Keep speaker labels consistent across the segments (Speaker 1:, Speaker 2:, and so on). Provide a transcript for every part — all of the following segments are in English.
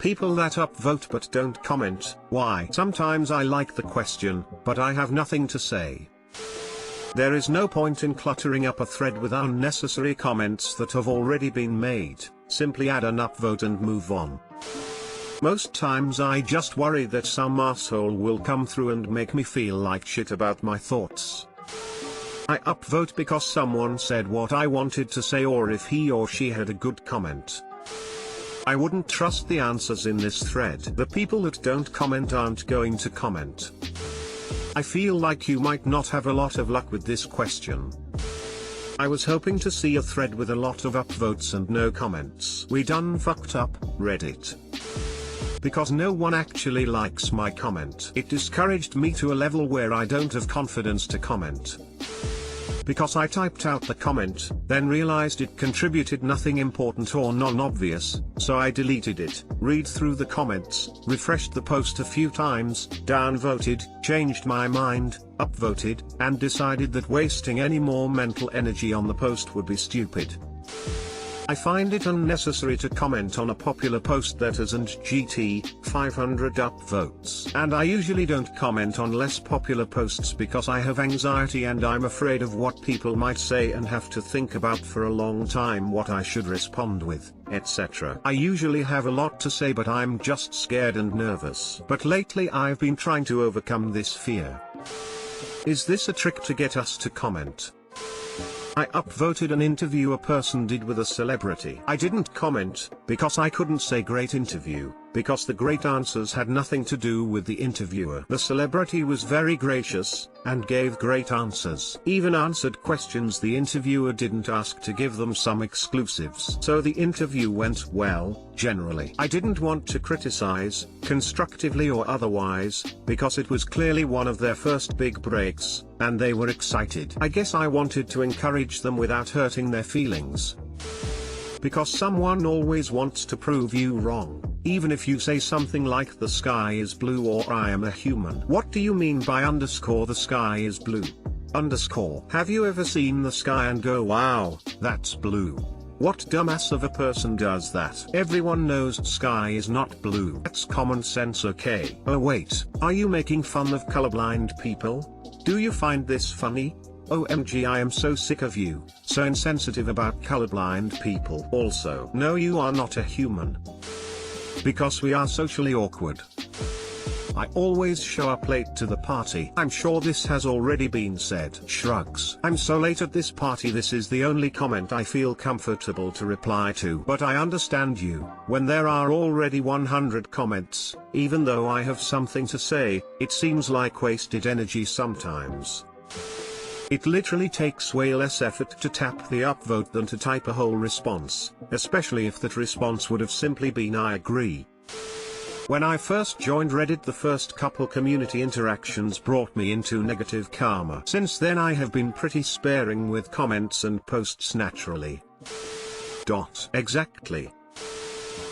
Speaker 1: People that upvote but don't comment, why? Sometimes I like the question, but I have nothing to say. There is no point in cluttering up a thread with unnecessary comments that have already been made. Simply add an upvote and move on. Most times I just worry that some asshole will come through and make me feel like shit about my thoughts. I upvote because someone said what I wanted to say, or if he or she had a good comment. I wouldn't trust the answers in this thread. The people that don't comment aren't going to comment. I feel like you might not have a lot of luck with this question. I was hoping to see a thread with a lot of upvotes and no comments. We done fucked up, Reddit. Because no one actually likes my comment. It discouraged me to a level where I don't have confidence to comment. Because I typed out the comment, then realized it contributed nothing important or non-obvious, so I deleted it, read through the comments, refreshed the post a few times, downvoted, changed my mind, upvoted, and decided that wasting any more mental energy on the post would be stupid. I find it unnecessary to comment on a popular post that hasn't GT 500 upvotes. And I usually don't comment on less popular posts because I have anxiety and I'm afraid of what people might say and have to think about for a long time what I should respond with, etc. I usually have a lot to say, but I'm just scared and nervous. But lately I've been trying to overcome this fear. Is this a trick to get us to comment? I upvoted an interview a person did with a celebrity. I didn't comment, because I couldn't say great interview, because the great answers had nothing to do with the interviewer. The celebrity was very gracious, and gave great answers. Even answered questions the interviewer didn't ask to give them some exclusives. So the interview went well, generally. I didn't want to criticize, constructively or otherwise, because it was clearly one of their first big breaks, and they were excited. I guess I wanted to encourage them without hurting their feelings. Because someone always wants to prove you wrong, even if you say something like the sky is blue or I am a human. What do you mean by the sky is blue? Have you ever seen the sky and go, wow, that's blue? What dumbass of a person does that? Everyone knows sky is not blue. That's common sense, okay? Oh wait, are you making fun of colorblind people? Do you find this funny? OMG, I am so sick of you, so insensitive about colorblind people. Also, no, you are not a human. Because we are socially awkward. I always show up late to the party. I'm sure this has already been said. Shrugs. I'm so late at this party, this is the only comment I feel comfortable to reply to. But I understand you. When there are already 100 comments, even though I have something to say, it seems like wasted energy sometimes. It literally takes way less effort to tap the upvote than to type a whole response, especially if that response would have simply been I agree. When I first joined Reddit, the first couple community interactions brought me into negative karma. Since then I have been pretty sparing with comments and posts naturally. Exactly.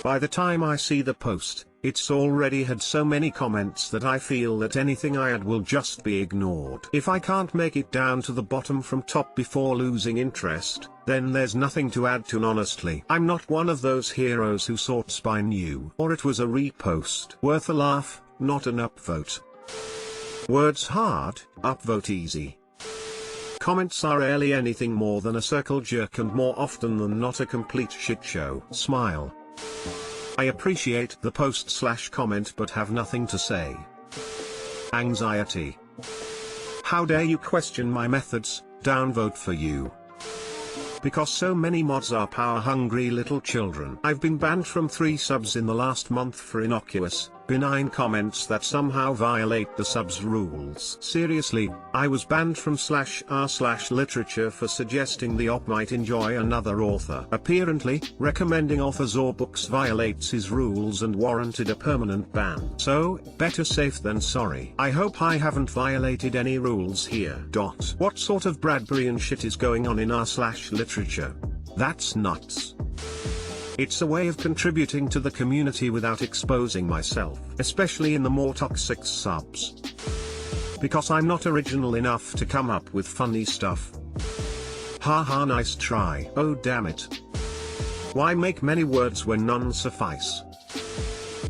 Speaker 1: By the time I see the post, it's already had so many comments that I feel that anything I add will just be ignored. If I can't make it down to the bottom from top before losing interest, then there's nothing to add to. Honestly, I'm not one of those heroes who sorts by new or it was a repost. Worth a laugh, not an upvote. Words hard, upvote easy. Comments are rarely anything more than a circle jerk and more often than not a complete shit show. Smile. I appreciate the post/comment but have nothing to say. Anxiety. How dare you question my methods? Downvote for you. Because so many mods are power-hungry little children. I've been banned from 3 subs in the last month for innocuous, benign comments that somehow violate the subs rules. Seriously, I was banned from /r/literature for suggesting the op might enjoy another author. Apparently, recommending authors or books violates his rules and warranted a permanent ban. So, better safe than sorry. I hope I haven't violated any rules here. What sort of Bradburyan shit is going on in r/literature? That's nuts. It's a way of contributing to the community without exposing myself, especially in the more toxic subs. Because I'm not original enough to come up with funny stuff. Haha, nice try. Oh damn it. Why make many words when none suffice?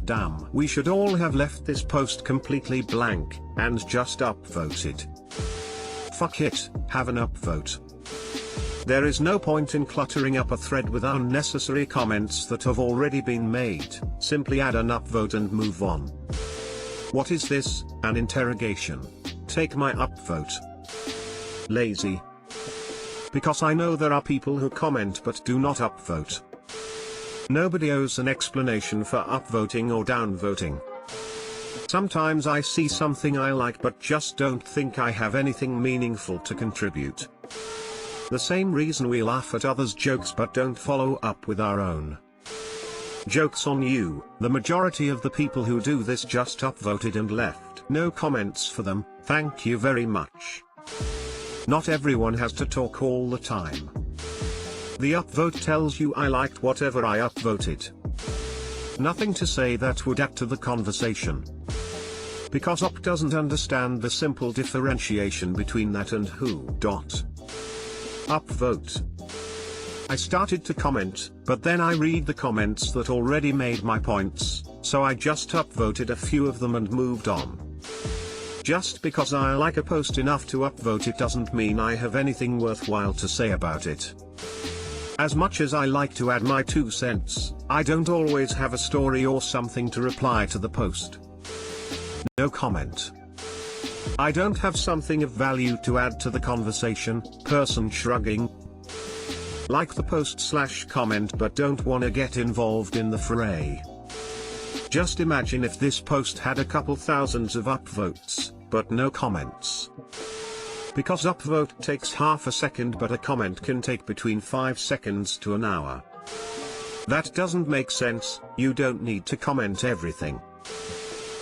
Speaker 1: damn. We should all have left this post completely blank, and just upvoted. Fuck it, have an upvote. There is no point in cluttering up a thread with unnecessary comments that have already been made. Simply add an upvote and move on. What is this, an interrogation? Take my upvote. Lazy. Because I know there are people who comment but do not upvote. Nobody owes an explanation for upvoting or downvoting. Sometimes I see something I like but just don't think I have anything meaningful to contribute. The same reason we laugh at others' jokes but don't follow up with our own. Joke's on you, the majority of the people who do this just upvoted and left no comments for them. Thank you very much. Not everyone has to talk all the time. The upvote tells you I liked whatever I upvoted. Nothing to say that would add to the conversation. Because Up doesn't understand the simple differentiation between that and who. Upvote. I started to comment, but then I read the comments that already made my points, so I just upvoted a few of them and moved on. Just because I like a post enough to upvote it doesn't mean I have anything worthwhile to say about it. As much as I like to add my 2 cents, I don't always have a story or something to reply to the post. No comment. I don't have something of value to add to the conversation. Person shrugging. Like the post/comment but don't wanna get involved in the fray. Just imagine if this post had a couple thousands of upvotes, but no comments. Because upvote takes half a second but a comment can take between 5 seconds to an hour. That doesn't make sense. You don't need to comment everything.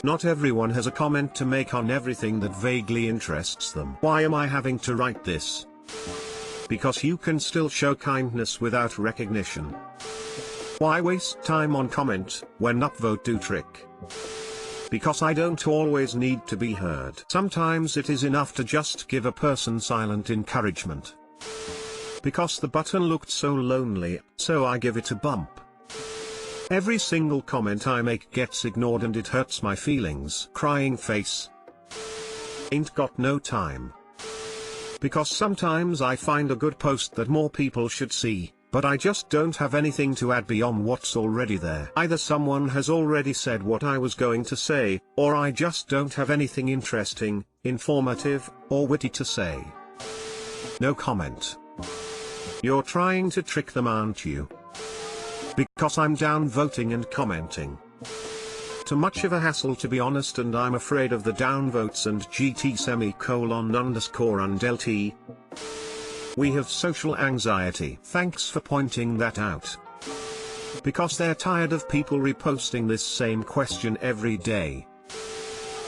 Speaker 1: Not everyone has a comment to make on everything that vaguely interests them. Why am I having to write this? Because you can still show kindness without recognition. Why waste time on comment, when upvote do trick? Because I don't always need to be heard. Sometimes it is enough to just give a person silent encouragement. Because the button looked so lonely, so I give it a bump. Every single comment I make gets ignored and it hurts my feelings. Crying face. Ain't got no time. Because sometimes I find a good post that more people should see, but I just don't have anything to add beyond what's already there. Either someone has already said what I was going to say, or I just don't have anything interesting, informative, or witty to say. No comment. You're trying to trick them, aren't you? Because I'm downvoting and commenting. Too much of a hassle to be honest, and I'm afraid of the downvotes and GT__&LT. We have social anxiety. Thanks for pointing that out. Because they're tired of people reposting this same question every day.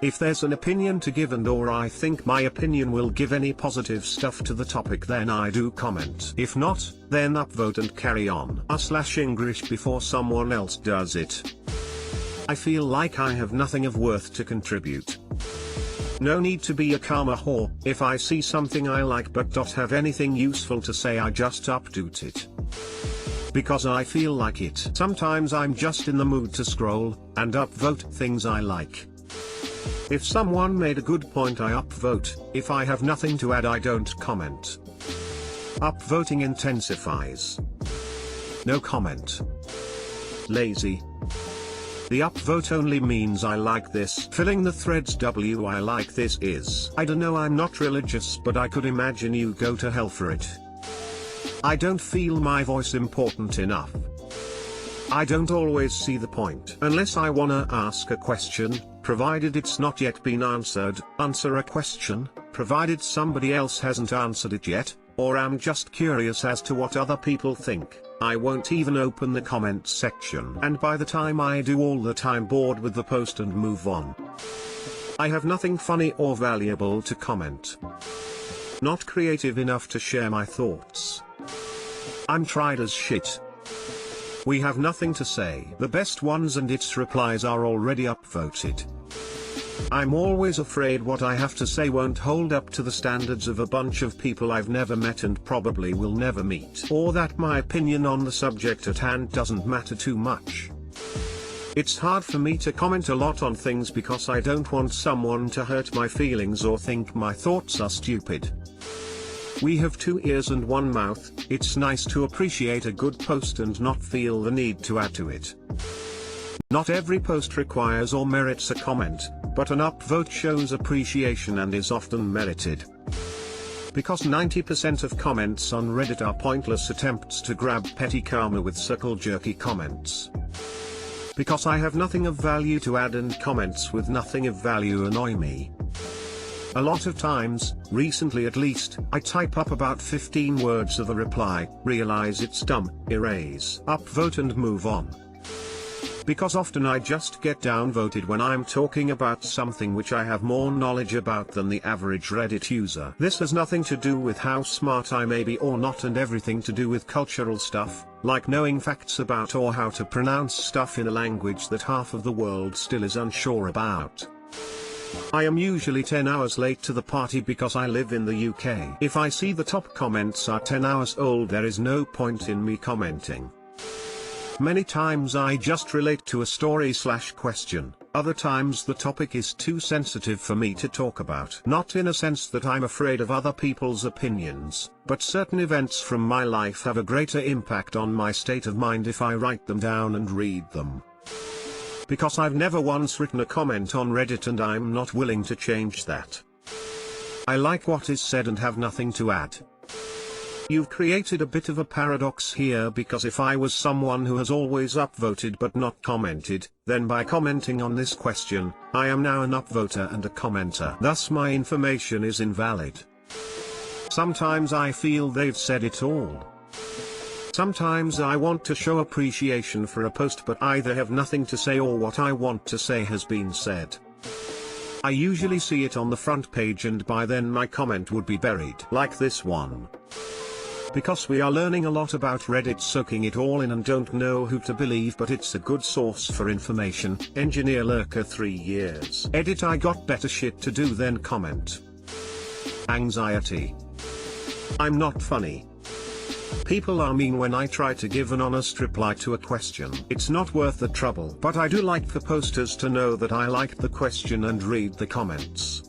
Speaker 1: If there's an opinion to give or I think my opinion will give any positive stuff to the topic, then I do comment. If not, then upvote and carry on. /English before someone else does it. I feel like I have nothing of worth to contribute. No need to be a karma whore. If I see something I like but don't have anything useful to say, I just upvote it. Because I feel like it. Sometimes I'm just in the mood to scroll, and upvote things I like. If someone made a good point, I upvote. If I have nothing to add, I don't comment. Upvoting intensifies. No comment. Lazy. The upvote only means I like this. Filling the threads I like this is. I don't know, I'm not religious, but I could imagine you go to hell for it. I don't feel my voice important enough. I don't always see the point. Unless I wanna ask a question, provided it's not yet been answered. Answer a question, provided somebody else hasn't answered it yet, or I'm just curious as to what other people think. I won't even open the comments section. And by the time I do, all the time bored with the post and move on. I have nothing funny or valuable to comment. Not creative enough to share my thoughts. I'm tried as shit. We have nothing to say. The best ones and its replies are already upvoted. I'm always afraid what I have to say won't hold up to the standards of a bunch of people I've never met and probably will never meet. Or that my opinion on the subject at hand doesn't matter too much. It's hard for me to comment a lot on things because I don't want someone to hurt my feelings or think my thoughts are stupid. We have 2 ears and 1 mouth. It's nice to appreciate a good post and not feel the need to add to it. Not every post requires or merits a comment, but an upvote shows appreciation and is often merited. Because 90% of comments on Reddit are pointless attempts to grab petty karma with circle-jerky comments. Because I have nothing of value to add and comments with nothing of value annoy me. A lot of times, recently at least, I type up about 15 words of a reply, realize it's dumb, erase, upvote and move on. Because often I just get downvoted when I'm talking about something which I have more knowledge about than the average Reddit user. This has nothing to do with how smart I may be or not, and everything to do with cultural stuff, like knowing facts about or how to pronounce stuff in a language that half of the world still is unsure about. I am usually 10 hours late to the party because I live in the UK. If I see the top comments are 10 hours old, there is no point in me commenting. Many times I just relate to a story/question, other times the topic is too sensitive for me to talk about. Not in a sense that I'm afraid of other people's opinions, but certain events from my life have a greater impact on my state of mind if I write them down and read them. Because I've never once written a comment on Reddit and I'm not willing to change that. I like what is said and have nothing to add. You've created a bit of a paradox here, because if I was someone who has always upvoted but not commented, then by commenting on this question, I am now an upvoter and a commenter. Thus my information is invalid. Sometimes I feel they've said it all. Sometimes I want to show appreciation for a post but either have nothing to say or what I want to say has been said. I usually see it on the front page and by then my comment would be buried. Like this one. Because we are learning a lot about Reddit, soaking it all in and don't know who to believe, but it's a good source for information. Engineer Lurker 3 years. Edit: I got better shit to do than comment. Anxiety. I'm not funny. People are mean when I try to give an honest reply to a question. It's not worth the trouble, but I do like the posters to know that I liked the question and read the comments.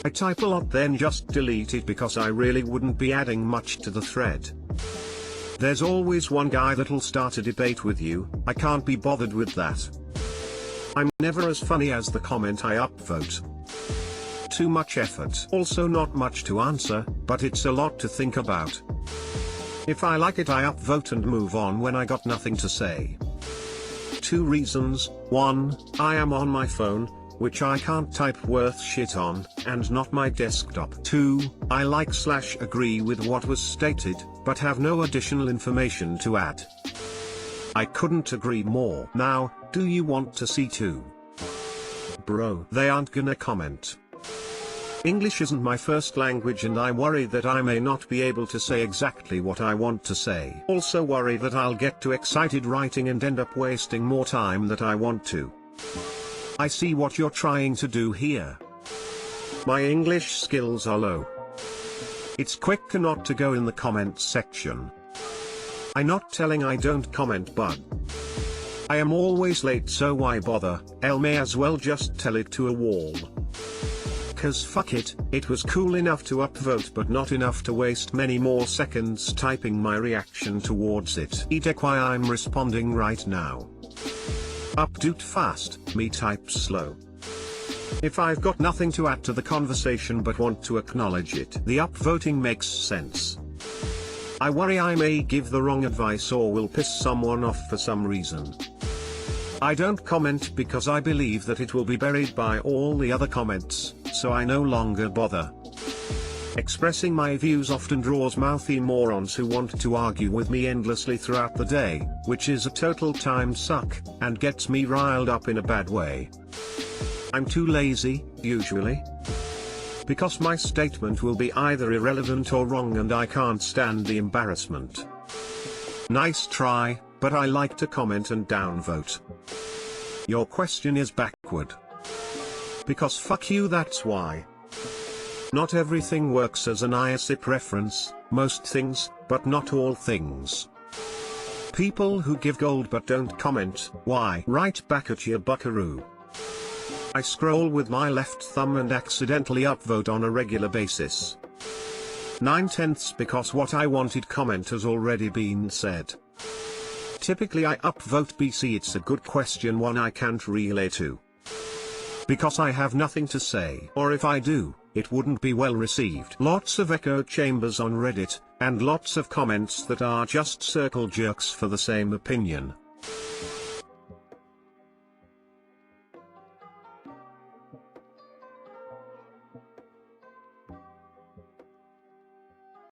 Speaker 1: I type a lot then just delete it because I really wouldn't be adding much to the thread. There's always one guy that'll start a debate with you. I can't be bothered with that. I'm never as funny as the comment I upvote. Too much effort. Also not much to answer, but it's a lot to think about. If I like it I upvote and move on when I got nothing to say. 2 reasons: 1, I am on my phone, which I can't type worth shit on, and not my desktop. 2, I like/agree with what was stated, but have no additional information to add. I couldn't agree more. Now, do you want to see 2? Bro, they aren't gonna comment. English isn't my first language and I worry that I may not be able to say exactly what I want to say. Also worry that I'll get too excited writing and end up wasting more time than I want to. I see what you're trying to do here. My English skills are low. It's quick not to go in the comments section. I'm not telling I don't comment, but I am always late, so why bother? I may as well just tell it to a wall. Cause fuck it, it was cool enough to upvote but not enough to waste many more seconds typing my reaction towards it. Eat why I'm responding right now. Upvote fast, me type slow. If I've got nothing to add to the conversation but want to acknowledge it, the upvoting makes sense. I worry I may give the wrong advice or will piss someone off for some reason. I don't comment because I believe that it will be buried by all the other comments, so I no longer bother. Expressing my views often draws mouthy morons who want to argue with me endlessly throughout the day, which is a total time suck, and gets me riled up in a bad way. I'm too lazy, usually. Because my statement will be either irrelevant or wrong and I can't stand the embarrassment. Nice try, but I like to comment and downvote. Your question is backward. Because fuck you, that's why. Not everything works as an ISIP reference, most things, but not all things. People who give gold but don't comment, why? Right back at you, buckaroo. I scroll with my left thumb and accidentally upvote on a regular basis. 9/10 because what I wanted comment has already been said. Typically I upvote BC it's a good question, one I can't relate to. Because I have nothing to say, or if I do, it wouldn't be well received. Lots of echo chambers on Reddit, and lots of comments that are just circle jerks for the same opinion.